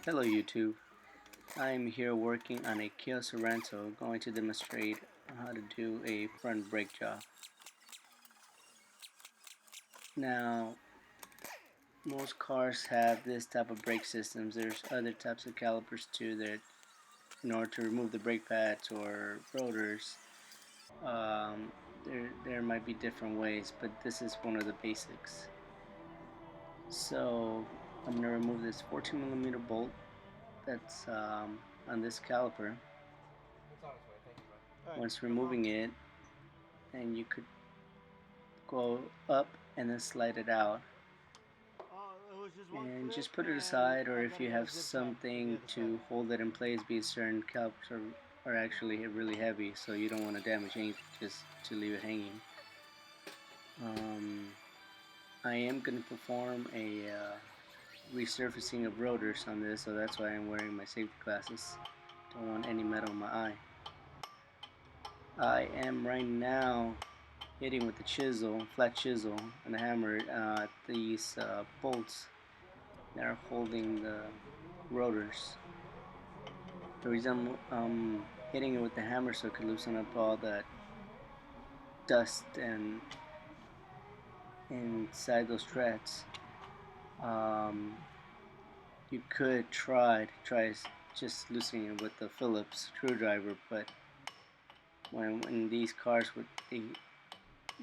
Hello YouTube, I am here working on a Kia Sorento, going to demonstrate how to do a front brake job. Now, most cars have this type of brake systems. There's other types of calipers too that in order to remove the brake pads or rotors, there might be different ways, but this is one of the basics. So I'm going to remove this 14mm bolt that's on this caliper. Once removing it, and you could go up and then slide it out, and just put it aside, or if you have something to hold it in place, because certain calipers are actually really heavy, so you don't want to damage anything, just to leave it hanging. I am going to perform a resurfacing of rotors on this, so that's why I'm wearing my safety glasses. Don't want any metal in my eye. I am right now hitting with the chisel, flat chisel, and a hammer these bolts that are holding the rotors. The reason I'm hitting it with the hammer so it could loosen up all that dust and inside those threads. You could try just loosening it with the Phillips screwdriver, but when these cars with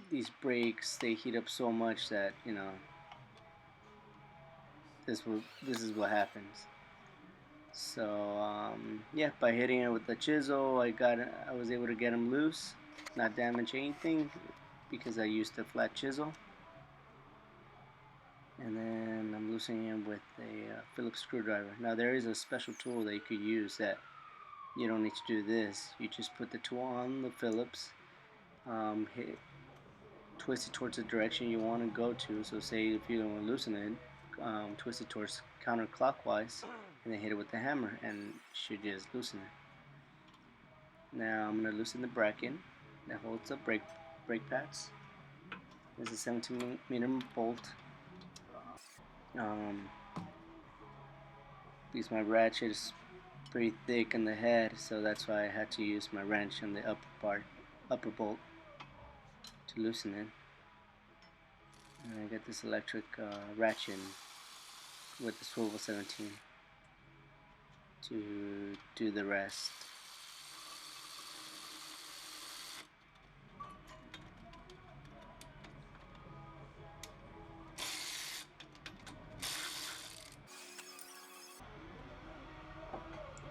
these brakes, they heat up so much that this is what happens. So yeah, by hitting it with the chisel, I was able to get them loose, not damage anything, because I used a flat chisel. And then I'm loosening it with a Phillips screwdriver. Now there is a special tool that you could use that you don't need to do this. You just put the tool on the Phillips, twist it towards the direction you want to go to. So say if you don't want to loosen it, twist it towards counterclockwise, and then hit it with the hammer, and it should just loosen it. Now I'm going to loosen the bracket that holds the brake pads. This is a 17mm bolt. Because my ratchet is pretty thick in the head, so that's why I had to use my wrench on the upper bolt to loosen it. And I got this electric ratchet with the swivel 17 to do the rest.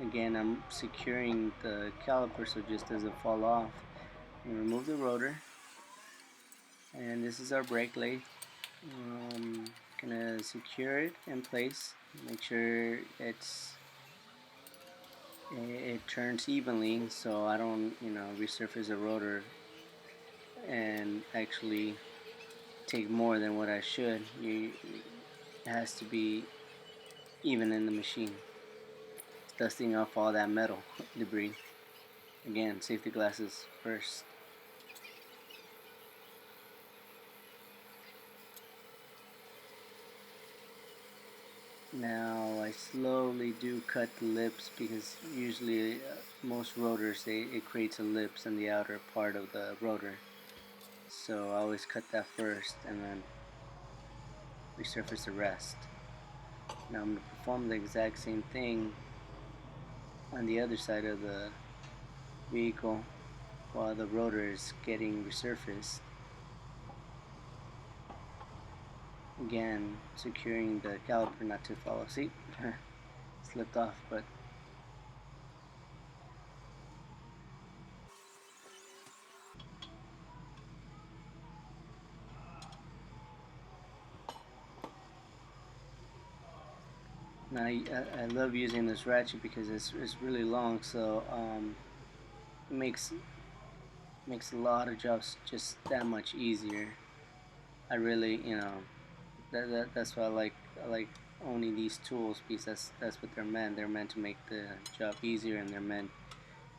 Again, I'm securing the caliper so it just doesn't fall off. And remove the rotor, and this is our brake lathe. Gonna secure it in place, make sure it turns evenly, so I don't resurface the rotor and actually take more than what I should. It has to be even in the machine. It's dusting off all that metal debris. Again, safety glasses first. Now I slowly do cut the lips, because usually most rotors, it creates a lips in the outer part of the rotor. So I always cut that first and then resurface the rest. Now I'm going to perform the exact same thing on the other side of the vehicle while the rotor is getting resurfaced. Again, securing the caliper not to fall asleep. Slipped off, but now I love using this ratchet because it's really long, so it makes a lot of jobs just that much easier. I really, that's why I like owning these tools, because that's what they're meant. They're meant to make the job easier, and they're meant,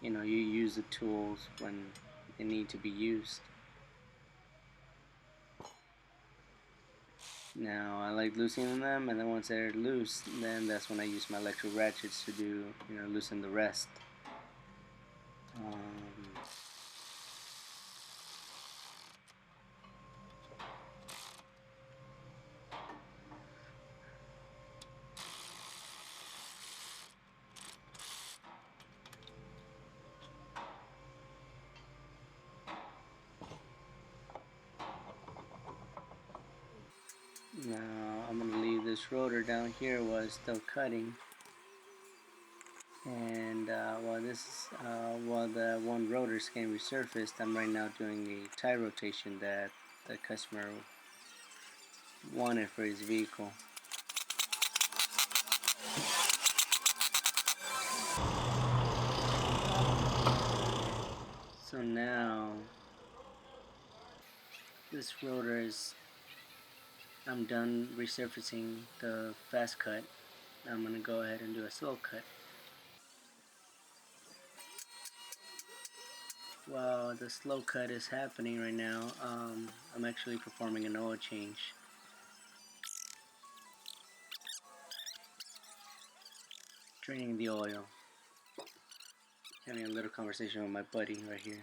you use the tools when they need to be used. Now I like loosening them, and then once they're loose, then that's when I use my electric ratchets to do, loosen the rest. Um, Now I'm gonna leave this rotor down here while it's still cutting, and while the one rotor is getting resurfaced, I'm right now doing a tire rotation that the customer wanted for his vehicle. So now this rotor is, I'm done resurfacing the fast cut. I'm gonna go ahead and do a slow cut. While the slow cut is happening right now, I'm actually performing an oil change, draining the oil, having a little conversation with my buddy right here,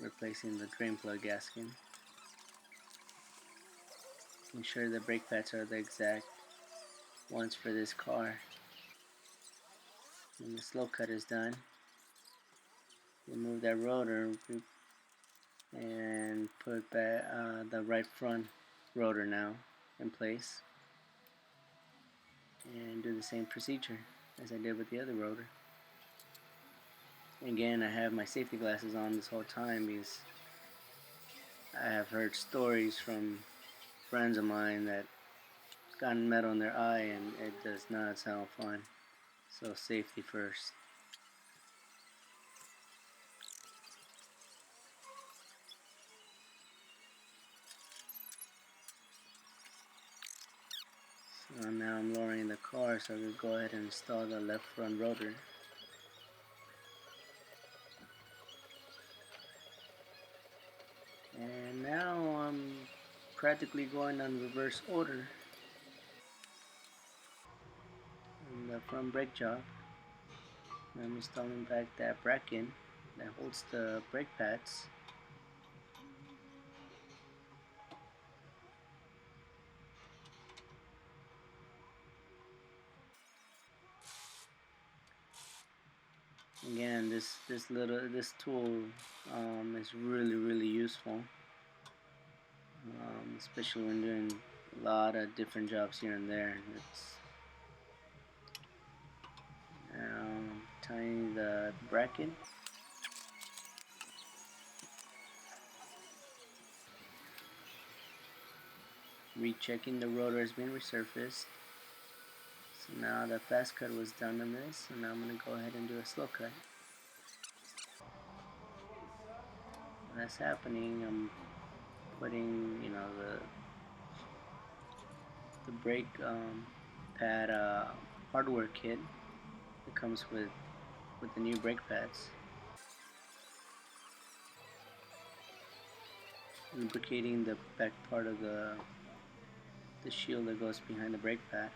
replacing the drain plug gasket, ensure the brake pads are the exact ones for this car. When the slow cut is done, remove that rotor and put back the right front rotor now in place, and do the same procedure as I did with the other rotor. Again, I have my safety glasses on this whole time because I have heard stories from friends of mine that gotten metal in their eye and it does not sound fun. So safety first. So now I'm lowering the car so I can go ahead and install the left front rotor. And now I'm practically going on reverse order on the front brake job. I'm installing back that bracket that holds the brake pads. Again, this tool is really useful, especially when doing a lot of different jobs here and there. It's tying the bracket. Rechecking the rotor has been resurfaced. So now the fast cut was done on this, and now I'm going to go ahead and do a slow cut. When that's happening, I'm putting, the brake pad hardware kit that comes with the new brake pads. Lubricating the back part of the shield that goes behind the brake pad.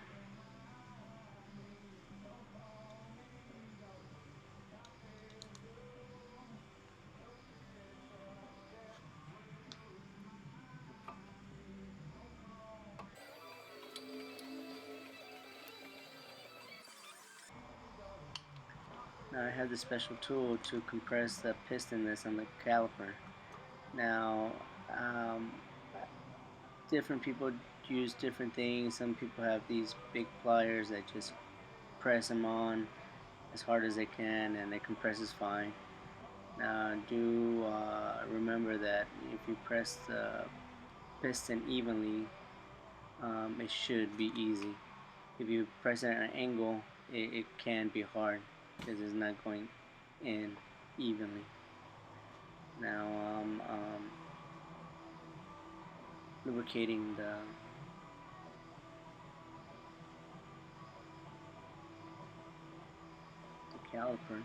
Now I have this special tool to compress the piston that's on the caliper. Now, different people use different things. Some people have these big pliers that just press them on as hard as they can and it compresses fine. Now do remember that if you press the piston evenly, it should be easy. If you press it at an angle, it can be hard because it's not going in evenly. Now lubricating the caliper.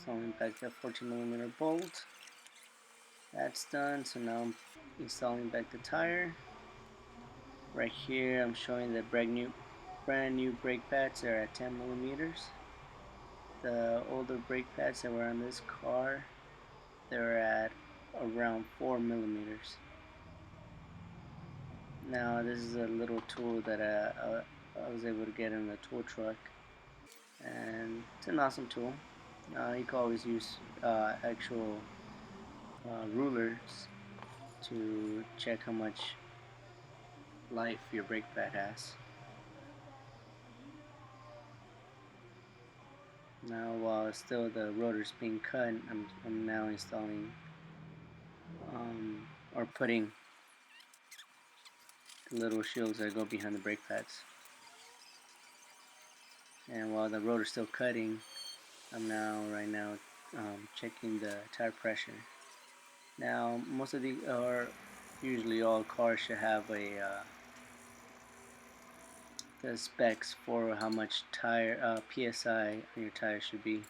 installing back that 14mm bolt. That's done, so now I'm installing back the tire. Right here I'm showing the brand new brake pads are at 10mm. The older brake pads that were on this car, they're at around 4mm. Now this is a little tool that I was able to get in the tool truck, and it's an awesome tool. You can always use actual rulers to check how much life your brake pad has. Now while still the rotor's being cut, I'm now installing or putting the little shields that go behind the brake pads. And while the rotor's still cutting, I'm right now checking the tire pressure. Now most of or usually all cars should have the specs for how much tire PSI on your tire should be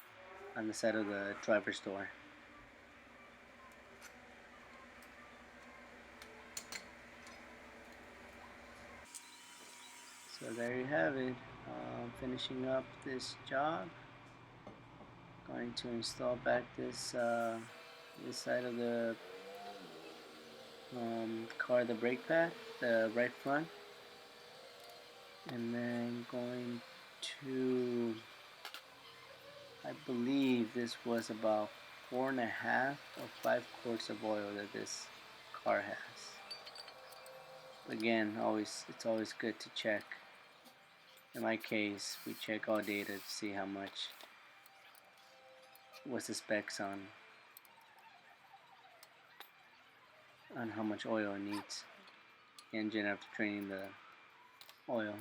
on the side of the driver's door. So there you have it. Finishing up this job. Going to install back this this side of the car, the brake pad, the right front, and then going to, I believe this was about 4.5 or 5 quarts of oil that this car has. Again, it's always good to check. In my case, we check all data to see what's the specs on how much oil it needs. Engine after draining the oil.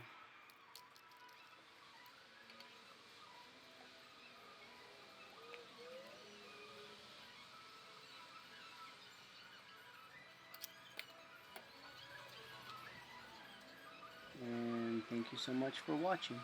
And thank you so much for watching.